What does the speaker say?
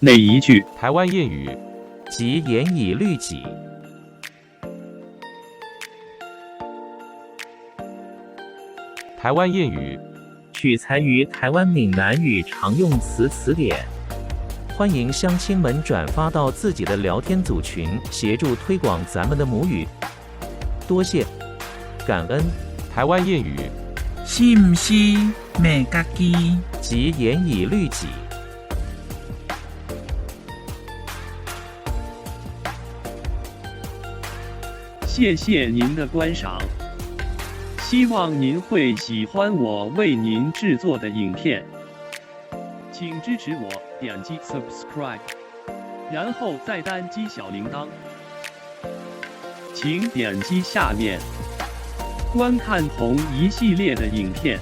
哪一句？台湾谚语，即严以律己。台湾谚语，取材于台湾闽南语常用词词典。欢迎乡亲们转发到自己的聊天组群，协助推广咱们的母语。多谢，感恩。台湾谚语，是唔是骂家己？即严以律己。谢谢您的观赏，希望您会喜欢我为您制作的影片，请支持我，点击 subscribe， 然后再单击小铃铛，请点击下面观看同一系列的影片。